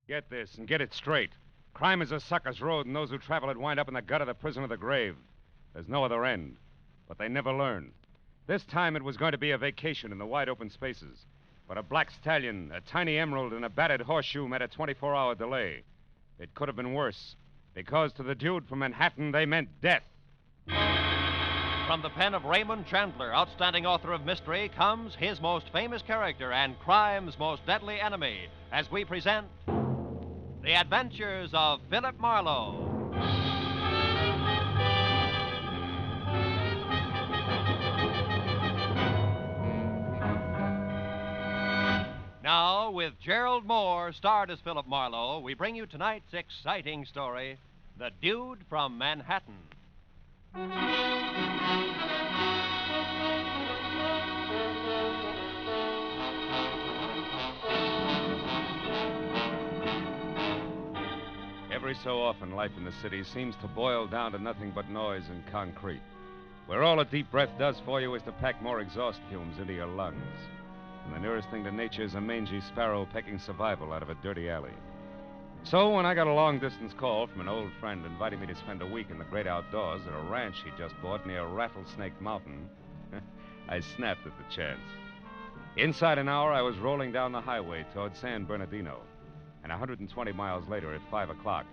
Get this and get it straight. Crime is a sucker's road, and those who travel it wind up in the gut of the prison of the grave. There's no other end. But they never learn. This time it was going to be a vacation in the wide open spaces. But a black stallion, a tiny emerald, and a battered horseshoe meant a 24-hour delay. It could have been worse, because to the dude from Manhattan, they meant death. From the pen of Raymond Chandler, outstanding author of mystery, comes his most famous character and crime's most deadly enemy, as we present The Adventures of Philip Marlowe. Now, with Gerald Moore, starred as Philip Marlowe, we bring you tonight's exciting story, The Dude from Manhattan. Every so often, life in the city seems to boil down to nothing but noise and concrete, where all a deep breath does for you is to pack more exhaust fumes into your lungs. And the nearest thing to nature is a mangy sparrow pecking survival out of a dirty alley. So when I got a long-distance call from an old friend inviting me to spend a week in the great outdoors at a ranch he just bought near Rattlesnake Mountain, I snapped at the chance. Inside an hour, I was rolling down the highway toward San Bernardino. And 120 miles later, at 5 o'clock,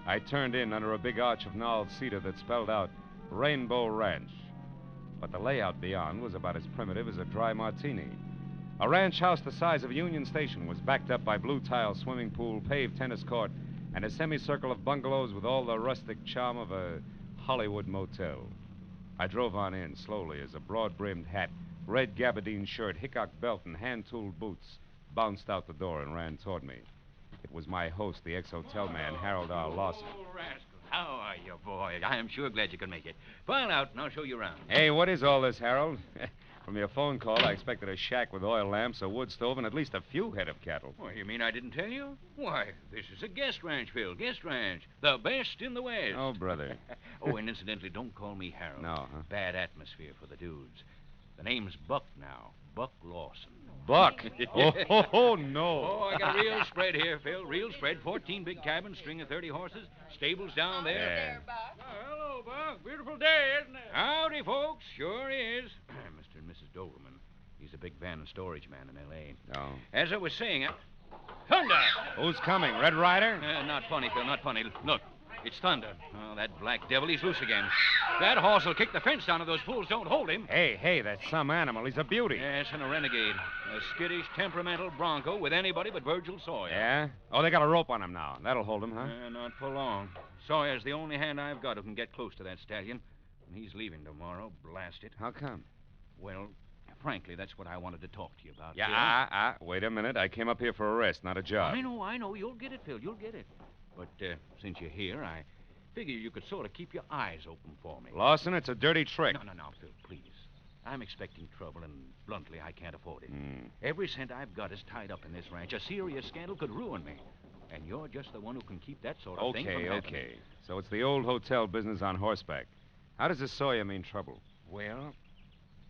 I turned in under a big arch of gnarled cedar that spelled out Rainbow Ranch. But the layout beyond was about as primitive as a dry martini. A ranch house the size of Union Station was backed up by blue tile swimming pool, paved tennis court, and a semicircle of bungalows with all the rustic charm of a Hollywood motel. I drove on in slowly as a broad-brimmed hat, red gabardine shirt, hickok belt, and hand-tooled boots bounced out the door and ran toward me. It was my host, the ex-hotel man, Harold R. Lawson. Oh, rascal. How are you, boy? I am sure glad you could make it. File out, and I'll show you around. Hey, what is all this, Harold? From your phone call, I expected a shack with oil lamps, a wood stove, and at least a few head of cattle. Well, you mean I didn't tell you? Why, this is a guest ranch, Phil. Guest ranch. The best in the West. Oh, brother. Oh, and incidentally, don't call me Harold. No, huh? Bad atmosphere for the dudes. The name's Buck now. Buck Lawson. Buck? Oh, no. Oh, I got a real spread here, Phil. Real spread. 14 big cabins, string of 30 horses, stables down there. Yeah. Oh, hello, Buck. Beautiful day, isn't it? Howdy, folks. Sure is. Mr. and Mrs. Doberman. He's a big van and storage man in L.A. Oh. As I was saying, thunder! Who's coming? Red Rider? Not funny, Phil, not funny. Look, it's thunder. Oh, that black devil, he's loose again. That horse will kick the fence down if those fools don't hold him. Hey, that's some animal. He's a beauty. Yes, and a renegade. A skittish, temperamental bronco with anybody but Virgil Sawyer. Yeah? Oh, they got a rope on him now. That'll hold him, huh? Not for long. Sawyer's the only hand I've got who can get close to that stallion. And he's leaving tomorrow, blast it. How come? Well, frankly, that's what I wanted to talk to you about. Yeah, wait a minute. I came up here for a rest, not a job. I know. You'll get it, Phil. You'll get it. But since you're here, I figure you could sort of keep your eyes open for me. Lawson, it's a dirty trick. No, Phil, please. I'm expecting trouble, and bluntly, I can't afford it. Mm. Every cent I've got is tied up in this ranch. A serious scandal could ruin me. And you're just the one who can keep that sort of thing from happening. Okay. So it's the old hotel business on horseback. How does this Sawyer mean trouble? Well,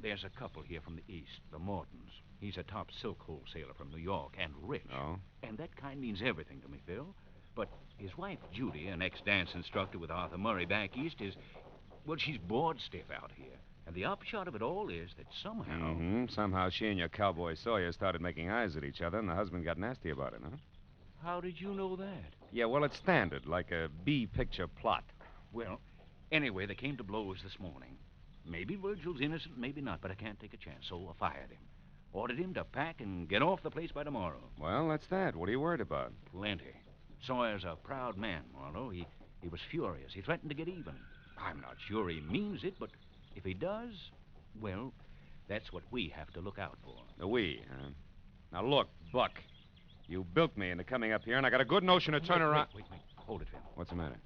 there's a couple here from the East, the Mortons. He's a top silk wholesaler from New York, and rich. Oh? And that kind means everything to me, Phil. But his wife, Judy, an ex-dance instructor with Arthur Murray back east, well, she's bored stiff out here. And the upshot of it all is that somehow... Mm-hmm. Somehow she and your cowboy Sawyer started making eyes at each other, and the husband got nasty about it, huh? How did you know that? Yeah, well, it's standard, like a B-picture plot. Well, anyway, they came to blows this morning. Maybe Virgil's innocent, maybe not, but I can't take a chance, so I fired him. Ordered him to pack and get off the place by tomorrow. Well, that's that. What are you worried about? Plenty. Sawyer's a proud man, Marlowe. He was furious. He threatened to get even. I'm not sure he means it, but if he does, well, that's what we have to look out for. We, huh? Now, look, Buck, you built me into coming up here, and I got a good notion to turn around... Wait. Hold it, Phil. What's the matter?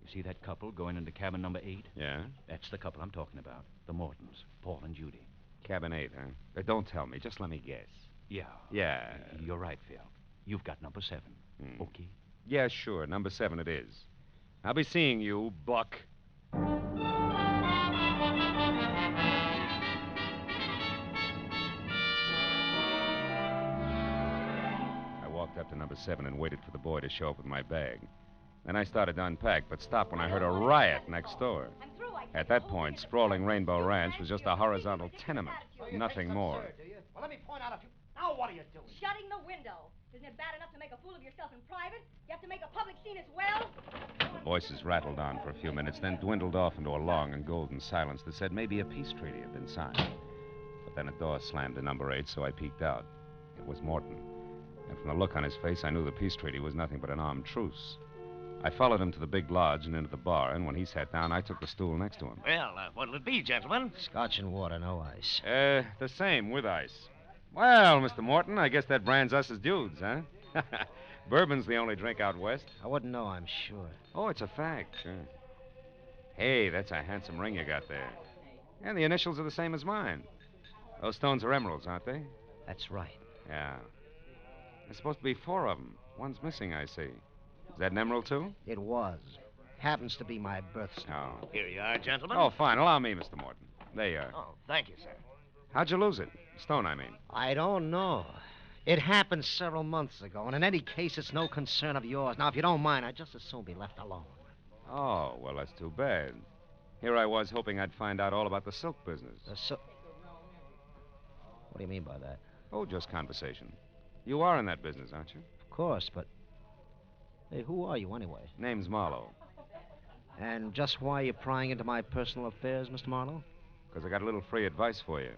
You see that couple going into cabin number 8? Yeah? That's the couple I'm talking about. The Mortons, Paul and Judy. Cabin 8, huh? Don't tell me. Just let me guess. Yeah. Yeah. You're right, Phil. You've got number 7. Okay? Yeah, sure. Number 7 it is. I'll be seeing you, Buck. I walked up to number 7 and waited for the boy to show up with my bag. Then I started to unpack, but stopped when I heard a riot next door. At that point, sprawling Rainbow Ranch was just a horizontal tenement, nothing more. Well, let me point out a few... Now what are you doing? Shutting the window. Isn't it bad enough to make a fool of yourself in private? You have to make a public scene as well? The voices rattled on for a few minutes, then dwindled off into a long and golden silence that said maybe a peace treaty had been signed. But then a door slammed to number 8, so I peeked out. It was Morton. And from the look on his face, I knew the peace treaty was nothing but an armed truce. I followed him to the big lodge and into the bar, and when he sat down, I took the stool next to him. Well, what'll it be, gentlemen? Scotch and water, no ice. The same, with ice. Well, Mr. Morton, I guess that brands us as dudes, huh? Bourbon's the only drink out west. I wouldn't know, I'm sure. Oh, it's a fact, sure. Hey, that's a handsome ring you got there. And the initials are the same as mine. Those stones are emeralds, aren't they? That's right. Yeah. There's supposed to be 4 of them. One's missing, I see. Is that an emerald, too? It was. Happens to be my birthstone. Oh. Here you are, gentlemen. Oh, fine. Allow me, Mr. Morton. There you are. Oh, thank you, sir. How'd you lose it? Stone, I mean. I don't know. It happened several months ago, and in any case, it's no concern of yours. Now, if you don't mind, I'd just as soon be left alone. Oh, well, that's too bad. Here I was hoping I'd find out all about the silk business. What do you mean by that? Oh, just conversation. You are in that business, aren't you? Of course, but... Hey, who are you, anyway? Name's Marlowe. And just why are you prying into my personal affairs, Mr. Marlowe? Because I got a little free advice for you.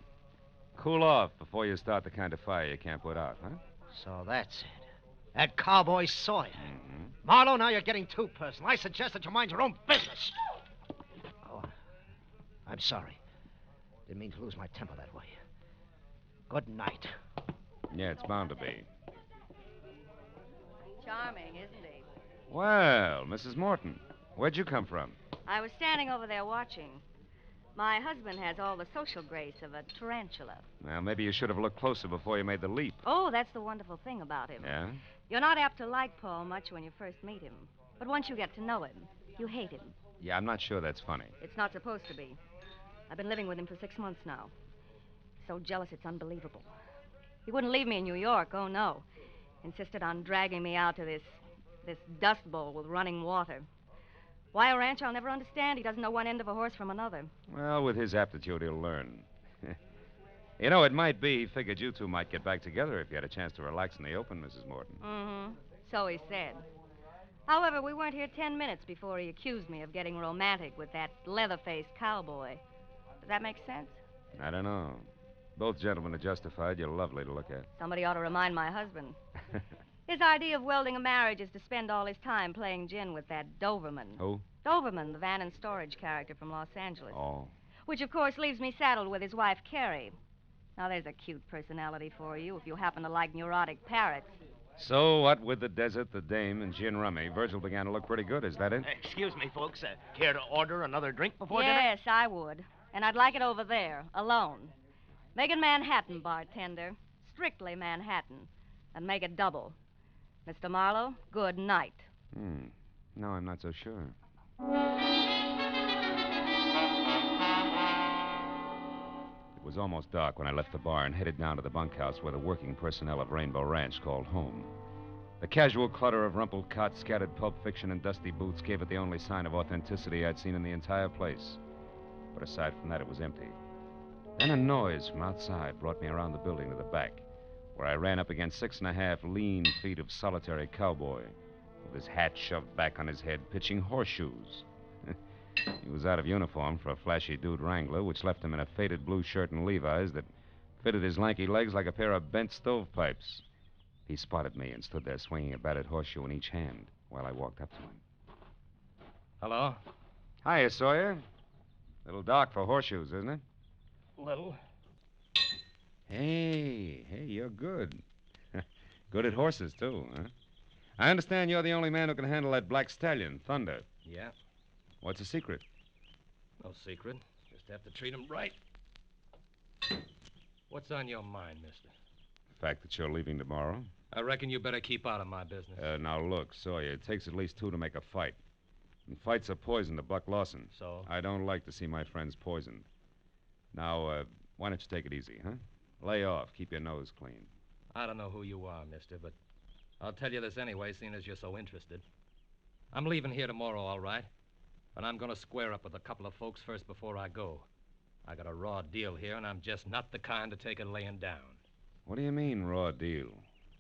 Cool off before you start the kind of fire you can't put out, huh? So that's it. That cowboy Sawyer. Mm-hmm. Marlowe, now you're getting too personal. I suggest that you mind your own business. Oh, I'm sorry. Didn't mean to lose my temper that way. Good night. Yeah, it's bound to be. Charming, isn't he? Well, Mrs. Morton, where'd you come from? I was standing over there watching. My husband has all the social grace of a tarantula. Well, maybe you should have looked closer before you made the leap. Oh, that's the wonderful thing about him. Yeah? You're not apt to like Paul much when you first meet him. But once you get to know him, you hate him. Yeah, I'm not sure that's funny. It's not supposed to be. I've been living with him for 6 months now. So jealous it's unbelievable. He wouldn't leave me in New York, oh no. Insisted on dragging me out to this dust bowl with running water. Why a ranch, I'll never understand. He doesn't know one end of a horse from another. Well, with his aptitude, he'll learn. You know, it might be he figured you two might get back together if you had a chance to relax in the open, Mrs. Morton. Mm-hmm. So he said. However, we weren't here 10 minutes before he accused me of getting romantic with that leather-faced cowboy. Does that make sense? I don't know. Both gentlemen are justified. You're lovely to look at. Somebody ought to remind my husband. His idea of welding a marriage is to spend all his time playing gin with that Doberman. Who? Doberman, the van and storage character from Los Angeles. Oh. Which, of course, leaves me saddled with his wife, Carrie. Now, there's a cute personality for you if you happen to like neurotic parrots. So, what with the desert, the dame, and gin rummy, Virgil began to look pretty good. Is that it? Excuse me, folks. Care to order another drink before dinner? Yes, I would. And I'd like it over there, alone. Make it Manhattan, bartender. Strictly Manhattan. And make it double. Mr. Marlowe, good night. No, I'm not so sure. It was almost dark when I left the bar and headed down to the bunkhouse where the working personnel of Rainbow Ranch called home. The casual clutter of rumpled cots, scattered pulp fiction, and dusty boots gave it the only sign of authenticity I'd seen in the entire place. But aside from that, it was empty. Then a noise from outside brought me around the building to the back, where I ran up against 6.5 lean feet of solitary cowboy, with his hat shoved back on his head, pitching horseshoes. He was out of uniform for a flashy dude wrangler, which left him in a faded blue shirt and Levi's that fitted his lanky legs like a pair of bent stovepipes. He spotted me and stood there swinging a battered horseshoe in each hand while I walked up to him. Hello? Hiya, Sawyer. Little dark for horseshoes, isn't it? Little. Hey, you're good. Good at horses, too, huh? I understand you're the only man who can handle that black stallion, Thunder. Yeah, What's the secret? no secret. Just have to treat him right. What's on your mind, mister? The fact that you're leaving tomorrow? I reckon you better keep out of my business. Now, look, Sawyer, it takes at least 2 to make a fight. And fights are poison to Buck Lawson. So? I don't like to see my friends poisoned. Now, why don't you take it easy, huh? Lay off. Keep your nose clean. I don't know who you are, mister, but I'll tell you this anyway, seeing as you're so interested. I'm leaving here tomorrow, all right. But I'm going to square up with a couple of folks first before I go. I got a raw deal here, and I'm just not the kind to take it laying down. What do you mean, raw deal?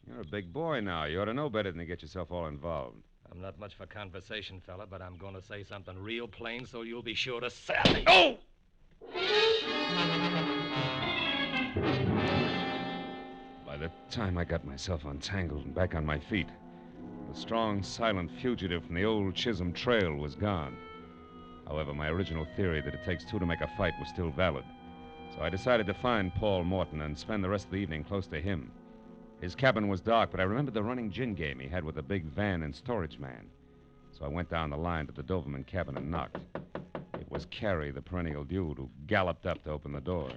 You're a big boy now. You ought to know better than to get yourself all involved. I'm not much for conversation, fella, but I'm going to say something real plain so you'll be sure to sally. Oh! By the time I got myself untangled and back on my feet, the strong, silent fugitive from the old Chisholm Trail was gone. However, my original theory that it takes two to make a fight was still valid. So I decided to find Paul Morton and spend the rest of the evening close to him. His cabin was dark, but I remembered the running gin game he had with the big van and storage man. So I went down the line to the Doberman cabin and knocked. It was Carrie, the perennial dude, who galloped up to open the door.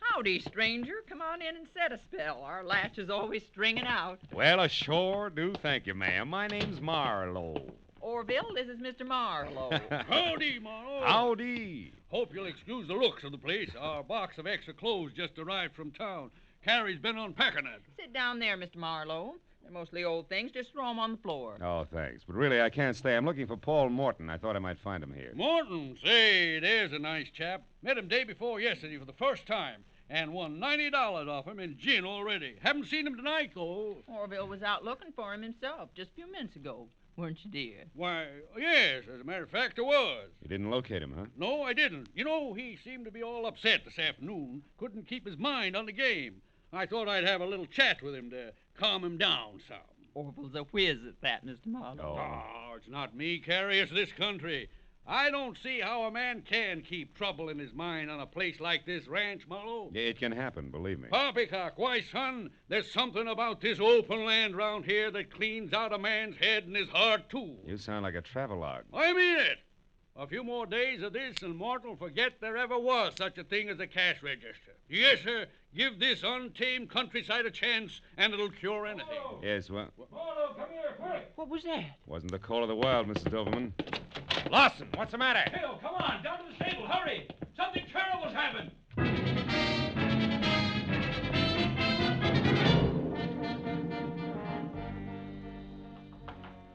Howdy, stranger. Come on in and set a spell. Our latch is always stringing out. Well, I sure do thank you, ma'am. My name's Marlowe. Orville, this is Mr. Marlowe. Howdy, Marlowe. Howdy. Hope you'll excuse the looks of the place. Our box of extra clothes just arrived from town. Carrie's been unpacking it. Sit down there, Mr. Marlowe. They're mostly old things. Just throw them on the floor. Oh, thanks. But really, I can't stay. I'm looking for Paul Morton. I thought I might find him here. Morton, say, there's a nice chap. Met him day before yesterday for the first time. And won $90 off him in gin already. Haven't seen him tonight, though. Orville was out looking for him himself just a few minutes ago. Weren't you, dear? Why, yes, as a matter of fact, I was. You didn't locate him, huh? No, I didn't. You know, he seemed to be all upset this afternoon. Couldn't keep his mind on the game. I thought I'd have a little chat with him to calm him down some. Orville's a whiz at that, Mr. Marlowe. Oh, it's not me, Carrie. It's this country. I don't see how a man can keep trouble in his mind on a place like this ranch, Marlowe. It can happen, believe me. Poppycock, why, son, there's something about this open land round here that cleans out a man's head and his heart, too. You sound like a travelogue. I mean it. A few more days of this and Morton will forget there ever was such a thing as a cash register. Yes, sir. Give this untamed countryside a chance, and it'll cure anything. Yes, well... Marlowe, come here, quick. What was that? Wasn't the call of the wild, Mrs. Doberman. Lawson, what's the matter? Bill, come on, down to the stable, hurry. Something terrible's happened.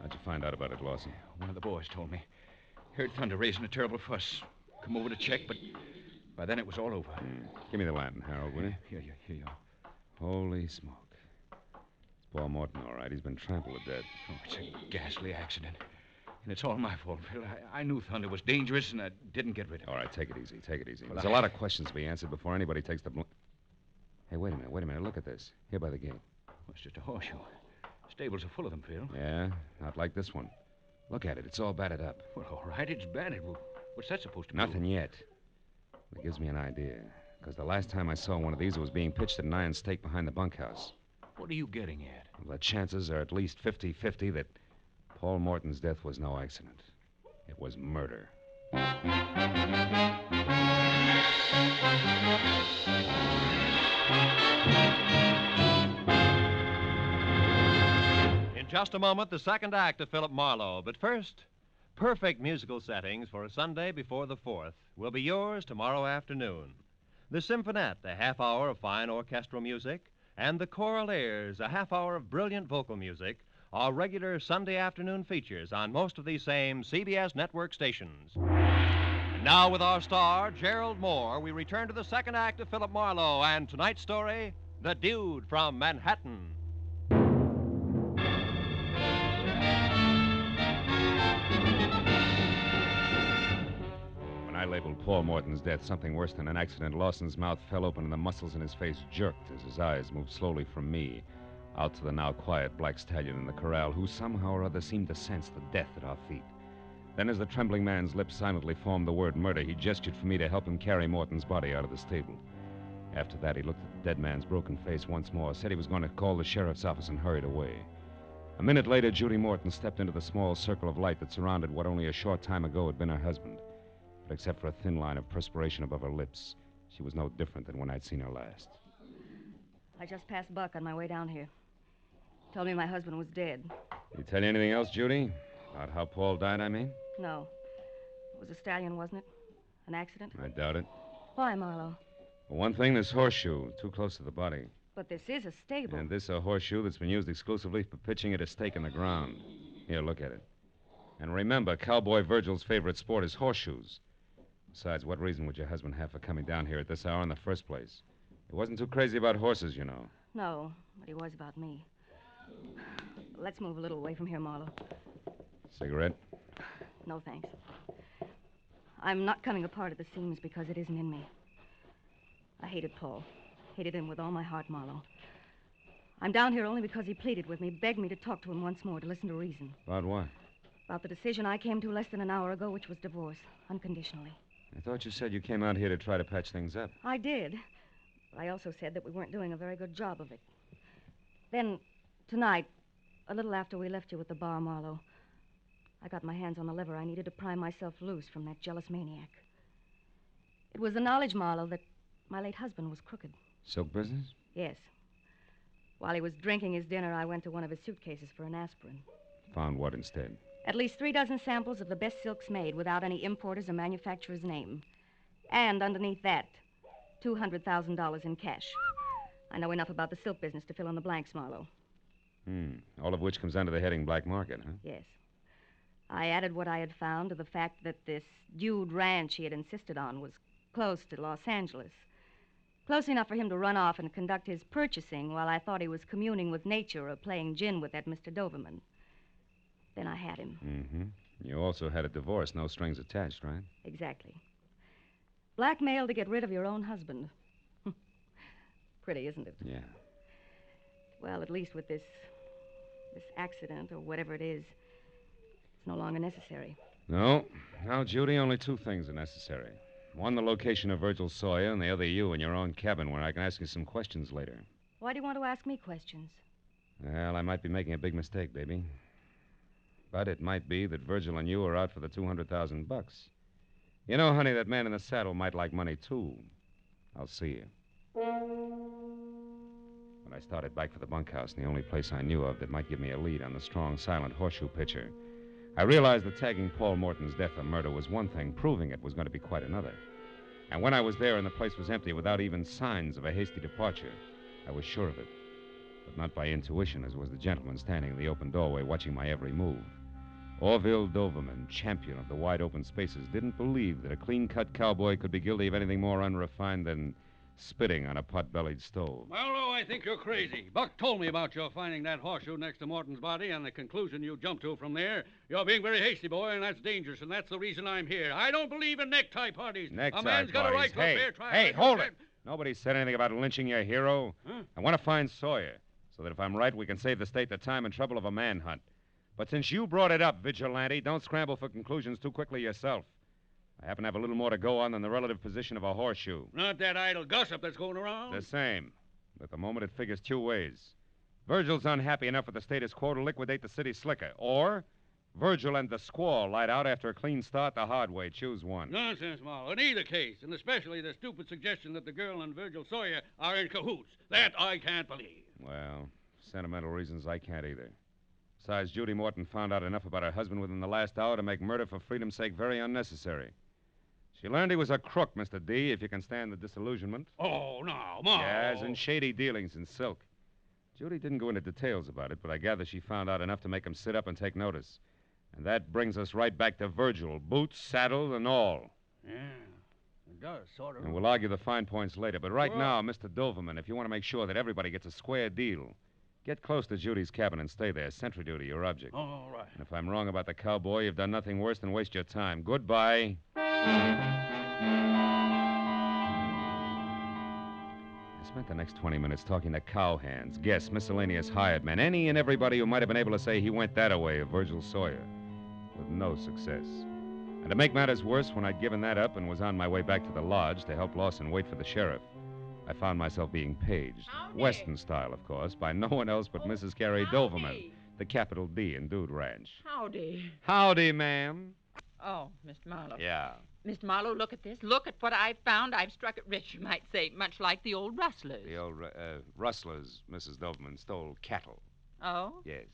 How'd you find out about it, Lawson? One of the boys told me. Heard thunder raising a terrible fuss. Come over to check, but by then it was all over. Give me the lantern, Harold, will you? Here you are. Holy smoke. It's Paul Morton, all right. He's been trampled to death. Oh, it's a ghastly accident. And it's all my fault, Phil. I knew thunder was dangerous, and I didn't get rid of it. All right, take it easy. Take it easy. Well, There's a lot of questions to be answered before anybody takes the... Hey, wait a minute. Look at this. Here by the gate. Oh, it's just a horseshoe. Stables are full of them, Phil. Yeah, not like this one. Look at it. It's all battered up. Well, all right, it's battered. Well, what's that supposed to be? Nothing yet. That gives me an idea. Because the last time I saw one of these, it was being pitched at an iron stake behind the bunkhouse. What are you getting at? Well, the chances are at least 50-50 that Paul Morton's death was no accident. It was murder. In just a moment, the second act of Philip Marlowe. But first, perfect musical settings for a Sunday before the 4th will be yours tomorrow afternoon. The Symphonette, a half hour of fine orchestral music, and the Choral Airs, a half hour of brilliant vocal music, are regular Sunday afternoon features on most of these same CBS network stations. And now, with our star, Gerald Moore, we return to the second act of Philip Marlowe and tonight's story, The Dude from Manhattan. When I labeled Paul Morton's death something worse than an accident, Lawson's mouth fell open and the muscles in his face jerked as his eyes moved slowly from me out to the now quiet black stallion in the corral, who somehow or other seemed to sense the death at our feet. Then, as the trembling man's lips silently formed the word murder, he gestured for me to help him carry Morton's body out of the stable. After that, he looked at the dead man's broken face once more, said he was going to call the sheriff's office, and hurried away. A minute later, Judy Morton stepped into the small circle of light that surrounded what only a short time ago had been her husband. But except for a thin line of perspiration above her lips, she was no different than when I'd seen her last. I just passed Buck on my way down here. Told me my husband was dead. Did he tell you anything else, Judy? About how Paul died, I mean? No. It was a stallion, wasn't it? An accident? I doubt it. Why, Marlowe? For one thing, this horseshoe, too close to the body. But this is a stable. And this a horseshoe that's been used exclusively for pitching at a stake in the ground. Here, look at it. And remember, Cowboy Virgil's favorite sport is horseshoes. Besides, what reason would your husband have for coming down here at this hour in the first place? He wasn't too crazy about horses, you know. No, but he was about me. Let's move a little away from here, Marlowe. Cigarette? No, thanks. I'm not coming apart at the seams because it isn't in me. I hated Paul. Hated him with all my heart, Marlowe. I'm down here only because he pleaded with me, begged me to talk to him once more, to listen to reason. About what? About the decision I came to less than an hour ago, which was divorce, unconditionally. I thought you said you came out here to try to patch things up. I did. But I also said that we weren't doing a very good job of it. Then, tonight, a little after we left you at the bar, Marlowe, I got my hands on the lever I needed to pry myself loose from that jealous maniac. It was the knowledge, Marlowe, that my late husband was crooked. Silk business? Yes. While he was drinking his dinner, I went to one of his suitcases for an aspirin. Found what instead? At least 3 dozen samples of the best silks made without any importer's or manufacturer's name. And underneath that, $200,000 in cash. I know enough about the silk business to fill in the blanks, Marlowe. All of which comes under the heading black market, huh? Yes. I added what I had found to the fact that this Dude ranch he had insisted on was close to Los Angeles. Close enough for him to run off and conduct his purchasing while I thought he was communing with nature or playing gin with that Mr. Doberman. Then I had him. Mm-hmm. You also had a divorce, no strings attached, right? Exactly. Blackmail to get rid of your own husband. Pretty, isn't it? Yeah. Well, at least with this accident, or whatever it is, it's no longer necessary. No. Now, Judy, only 2 things are necessary. One, the location of Virgil Sawyer, and the other, you in your own cabin where I can ask you some questions later. Why do you want to ask me questions? Well, I might be making a big mistake, baby. But it might be that Virgil and you are out for the $200,000. You know, honey, that man in the saddle might like money, too. I'll see you. When I started back for the bunkhouse, the only place I knew of that might give me a lead on the strong, silent horseshoe pitcher, I realized that tagging Paul Morton's death a murder was one thing, proving it was going to be quite another. And when I was there and the place was empty without even signs of a hasty departure, I was sure of it. But not by intuition, as was the gentleman standing in the open doorway watching my every move. Orville Doberman, champion of the wide-open spaces, didn't believe that a clean-cut cowboy could be guilty of anything more unrefined than spitting on a pot-bellied stove. Marlowe, I think you're crazy. Buck told me about your finding that horseshoe next to Morton's body and the conclusion you jumped to from there. You're being very hasty, boy, and that's dangerous, and that's the reason I'm here. I don't believe in necktie parties. A man's got a right to a fair trial. Hey, hold it. Nobody said anything about lynching your hero. Huh? I want to find Sawyer, so that if I'm right, we can save the state the time and trouble of a manhunt. But since you brought it up, Vigilante, don't scramble for conclusions too quickly yourself. I happen to have a little more to go on than the relative position of a horseshoe. Not that idle gossip that's going around. The same. At the moment, it figures 2 ways. Virgil's unhappy enough with the status quo to liquidate the city slicker. Or Virgil and the squaw light out after a clean start the hard way. Choose one. Nonsense, Marlowe. In either case, and especially the stupid suggestion that the girl and Virgil Sawyer are in cahoots. That I can't believe. Well, sentimental reasons I can't either. Besides, Judy Morton found out enough about her husband within the last hour to make murder for freedom's sake very unnecessary. She learned he was a crook, Mr. D, if you can stand the disillusionment. Oh, no, Marlowe. Yes, and shady dealings in silk. Judy didn't go into details about it, but I gather she found out enough to make him sit up and take notice. And that brings us right back to Virgil, boots, saddle, and all. Yeah, it does, sort of. And we'll argue the fine points later. But right now, Mr. Doberman, if you want to make sure that everybody gets a square deal, get close to Judy's cabin and stay there. Sentry duty, your object. All right. And if I'm wrong about the cowboy, you've done nothing worse than waste your time. Goodbye. I spent the next 20 minutes talking to cowhands, guests, miscellaneous hired men, any and everybody who might have been able to say he went that-a-way of Virgil Sawyer, with no success. And to make matters worse, when I'd given that up and was on my way back to the lodge to help Lawson wait for the sheriff, I found myself being paged, Western style, of course, by no one else but Mrs. Carrie Doberman, the capital D in Dude Ranch. Howdy. Howdy, ma'am. Oh, Mr. Marlowe. Yeah. Mr. Marlowe, look at this. Look at what I've found. I've struck it rich, you might say, much like the old rustlers. The old rustlers, Mrs. Doberman, stole cattle. Oh? Yes.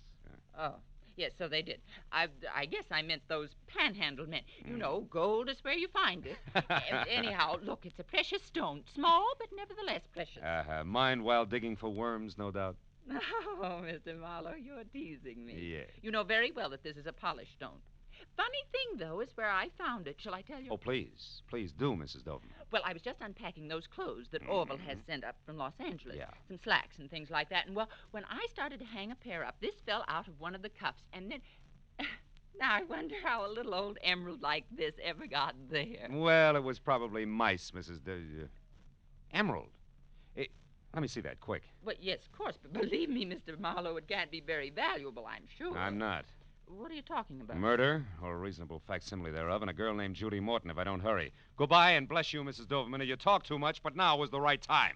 Oh. Yes, so they did. I guess I meant those panhandle men. You know, gold is where you find it. Anyhow, look, it's a precious stone. Small, but nevertheless precious. Mined while digging for worms, no doubt. Oh, Mr. Marlowe, you're teasing me. Yeah. You know very well that this is a polished stone. Funny thing, though, is where I found it. Shall I tell you? Oh, please. Please do, Mrs. Doverman. Well, I was just unpacking those clothes that Orville has sent up from Los Angeles. Yeah. Some slacks and things like that. And, well, when I started to hang a pair up, this fell out of one of the cuffs. And then... Now, I wonder how a little old emerald like this ever got there. Well, it was probably mice, Mrs. Emerald. Let me see that, quick. Well, yes, of course. But believe me, Mr. Marlowe, it can't be very valuable, I'm sure. I'm not. What are you talking about? Murder, or a reasonable facsimile thereof, and a girl named Judy Morton if I don't hurry. Goodbye, and bless you, Mrs. Doverman. You talk too much, but now was the right time.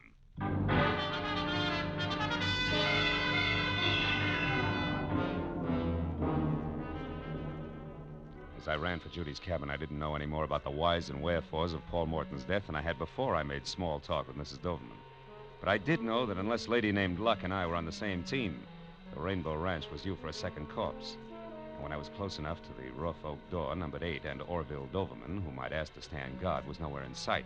As I ran for Judy's cabin, I didn't know any more about the whys and wherefores of Paul Morton's death than I had before I made small talk with Mrs. Doverman. But I did know that unless Lady named Luck and I were on the same team, the Rainbow Ranch was due for a second corpse. And when I was close enough to the rough oak door, numbered 8, and Orville Doverman, whom I'd asked to stand guard, was nowhere in sight,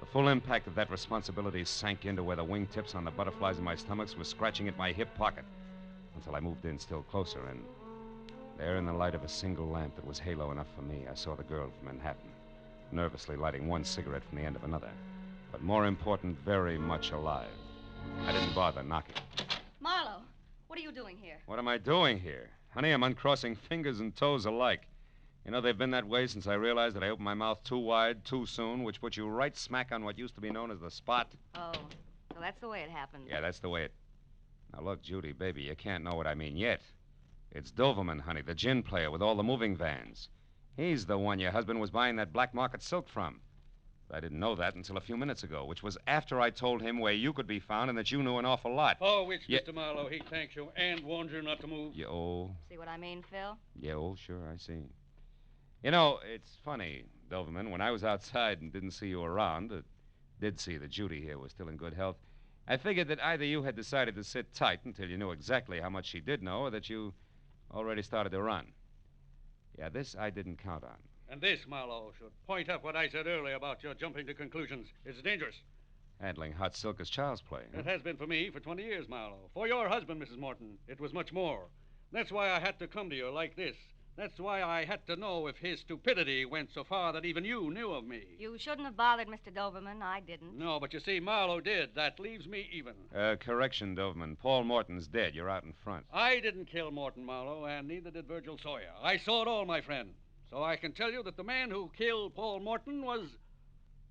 the full impact of that responsibility sank into where the wingtips on the butterflies in my stomachs were scratching at my hip pocket, until I moved in still closer, and there in the light of a single lamp that was halo enough for me, I saw the girl from Manhattan, nervously lighting one cigarette from the end of another. But more important, very much alive. I didn't bother knocking. Marlowe, what are you doing here? What am I doing here? Honey, I'm uncrossing fingers and toes alike. You know, they've been that way since I realized that I opened my mouth too wide, too soon, which put you right smack on what used to be known as the spot. Oh, so that's the way it happened. Yeah, that's the way it... Now, look, Judy, baby, you can't know what I mean yet. It's Doverman, honey, the gin player with all the moving vans. He's the one your husband was buying that black market silk from. But I didn't know that until a few minutes ago, which was after I told him where you could be found and that you knew an awful lot. Oh, which, Mr. Marlowe, he thanks you and warns you not to move. See what I mean, Phil? Sure, I see. You know, it's funny, Doverman, when I was outside and didn't see you around, did see that Judy here was still in good health, I figured that either you had decided to sit tight until you knew exactly how much she did know, or that you already started to run. Yeah, this I didn't count on. And this, Marlowe, should point up what I said earlier about your jumping to conclusions. It's dangerous. Handling hot silk is child's play. Huh? It has been for me for 20 years, Marlowe. For your husband, Mrs. Morton, it was much more. That's why I had to come to you like this. That's why I had to know if his stupidity went so far that even you knew of me. You shouldn't have bothered Mr. Doverman. I didn't. No, but you see, Marlowe did. That leaves me even. Correction, Doverman. Paul Morton's dead. You're out in front. I didn't kill Morton, Marlowe, and neither did Virgil Sawyer. I saw it all, my friend. So I can tell you that the man who killed Paul Morton was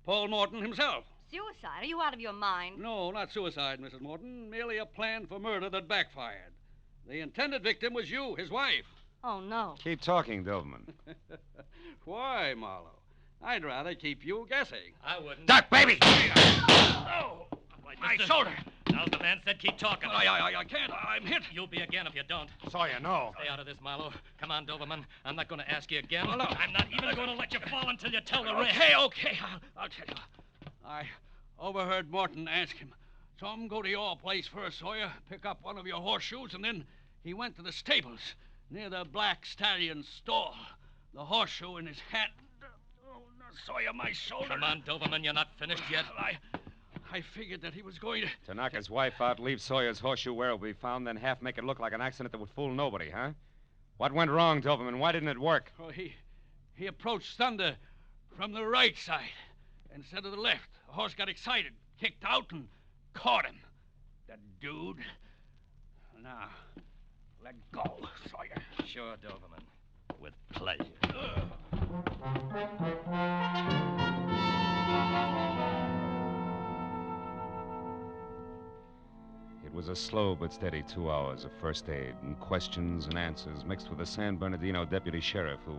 Paul Morton himself. Suicide? Are you out of your mind? No, not suicide, Mrs. Morton. Merely a plan for murder that backfired. The intended victim was you, his wife. Oh, no. Keep talking, Doverman. Why, Marlowe? I'd rather keep you guessing. I wouldn't. Duck, baby! Oh, my shoulder. Now's the man said keep talking. I can't. I'm hit. You'll be again if you don't. Sawyer, no. Stay out of this, Marlowe. Come on, Doverman. I'm not going to ask you again. Oh, no. I'm not even going to let you fall until you tell the rest. Okay. I'll tell you. I overheard Morton ask him. So I'm go to your place first, Sawyer, pick up one of your horseshoes, and then he went to the stables near the Black Stallion stall. The horseshoe in his hand. Oh, Sawyer, my shoulder. Come on, Doverman. You're not finished yet. I figured that he was going to... To knock his wife out, leave Sawyer's horseshoe where it'll be found, then half make it look like an accident that would fool nobody, huh? What went wrong, Doverman? Why didn't it work? Oh, he approached Thunder from the right side instead of the left. The horse got excited, kicked out, and caught him. That dude. Now, let go, Sawyer. Sure, Doverman. With pleasure. It was a slow but steady 2 hours of first aid and questions and answers mixed with a San Bernardino deputy sheriff who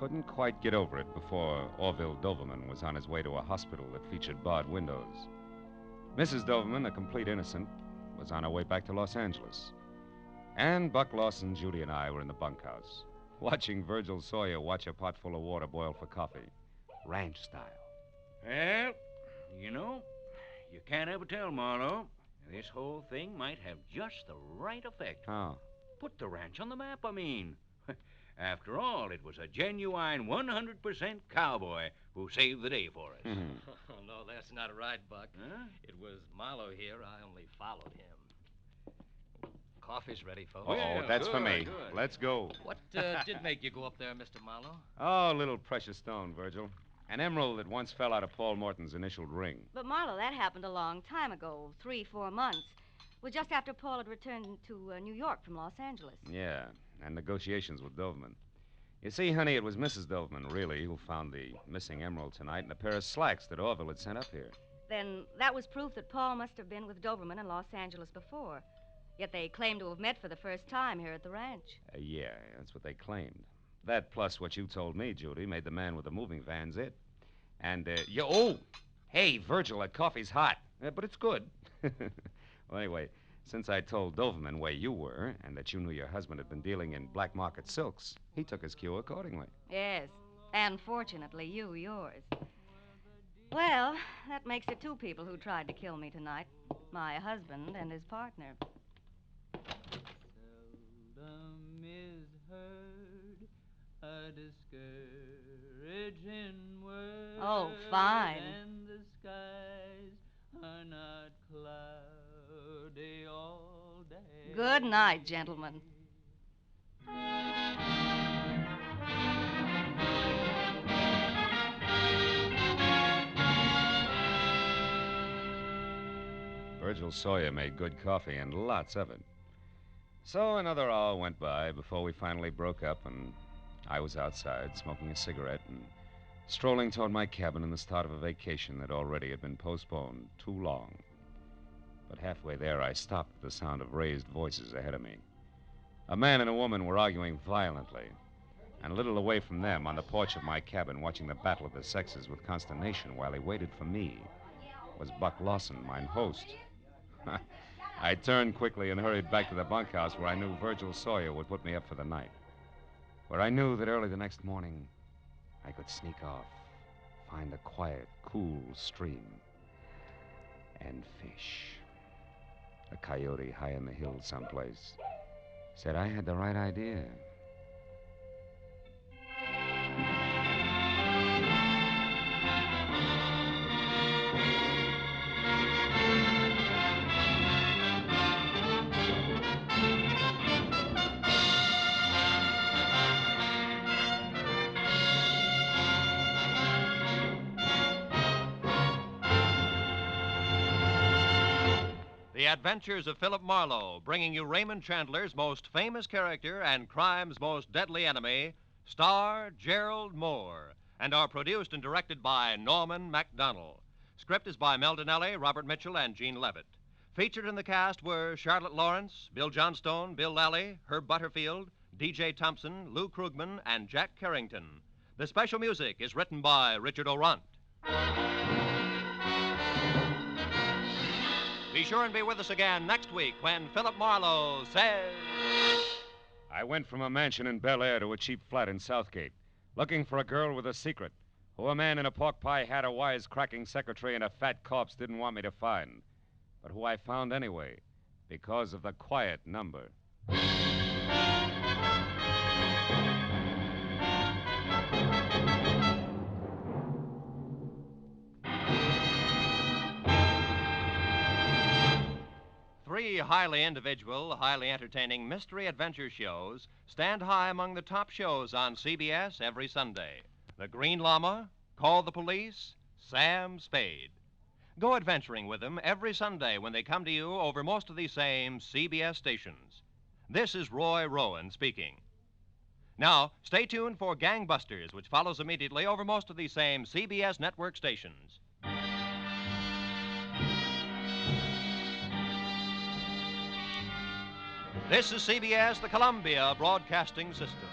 couldn't quite get over it before Orville Doverman was on his way to a hospital that featured barred windows. Mrs. Doverman, a complete innocent, was on her way back to Los Angeles. And Buck Lawson, Judy, and I were in the bunkhouse, watching Virgil Sawyer watch a pot full of water boil for coffee, ranch style. Well, you know, you can't ever tell, Marlowe. This whole thing might have just the right effect. How? Put the ranch on the map, I mean. After all, it was a genuine 100% cowboy who saved the day for us. Oh, no, that's not right, Buck. Huh? It was Marlowe here. I only followed him. Coffee's ready, folks. Oh, that's for me. Good. Let's go. What did make you go up there, Mr. Marlowe? Oh, a little precious stone, Virgil. An emerald that once fell out of Paul Morton's initialed ring. But, Marlowe, that happened a long time ago, 3-4 months. It was just after Paul had returned to New York from Los Angeles. Yeah, and negotiations with Doverman. You see, honey, it was Mrs. Doverman, really, who found the missing emerald tonight and a pair of slacks that Orville had sent up here. Then that was proof that Paul must have been with Doberman in Los Angeles before. Yet they claim to have met for the first time here at the ranch. Yeah, that's what they claimed. That plus what you told me, Judy, made the man with the moving vans it. And, oh! Hey, Virgil, that coffee's hot. But it's good. Well, anyway, since I told Doverman where you were and that you knew your husband had been dealing in black market silks, he took his cue accordingly. Yes, and fortunately, yours. Well, that makes it 2 people who tried to kill me tonight. My husband and his partner. Seldom is heard a discouraging word. Oh, fine. And the skies are not cloudy all day. Good night, gentlemen. Virgil Sawyer made good coffee and lots of it. So another hour went by before we finally broke up, and I was outside smoking a cigarette and strolling toward my cabin in the start of a vacation that already had been postponed too long. But halfway there, I stopped at the sound of raised voices ahead of me. A man and a woman were arguing violently, and a little away from them, on the porch of my cabin, watching the battle of the sexes with consternation while he waited for me, was Buck Lawson, mine host. I turned quickly and hurried back to the bunkhouse where I knew Virgil Sawyer would put me up for the night. Where I knew that early the next morning, I could sneak off, find a quiet, cool stream, and fish. A coyote high in the hills someplace said I had the right idea. The Adventures of Philip Marlowe, bringing you Raymond Chandler's most famous character and crime's most deadly enemy, star Gerald Moore, and are produced and directed by Norman MacDonald. Script is by Mel Donnelly, Robert Mitchell, and Gene Levitt. Featured in the cast were Charlotte Lawrence, Bill Johnstone, Bill Lally, Herb Butterfield, D.J. Thompson, Lou Krugman, and Jack Carrington. The special music is written by Richard O'Runt. Be sure and be with us again next week when Philip Marlowe says... I went from a mansion in Bel Air to a cheap flat in Southgate, looking for a girl with a secret, who a man in a pork pie hat, a wise-cracking secretary, and a fat corpse didn't want me to find, but who I found anyway, because of the quiet number. Three highly individual, highly entertaining mystery adventure shows stand high among the top shows on CBS every Sunday. The Green Llama, Call the Police, Sam Spade. Go adventuring with them every Sunday when they come to you over most of these same CBS stations. This is Roy Rowan speaking. Now, stay tuned for Gangbusters, which follows immediately over most of these same CBS network stations. This is CBS, the Columbia Broadcasting System.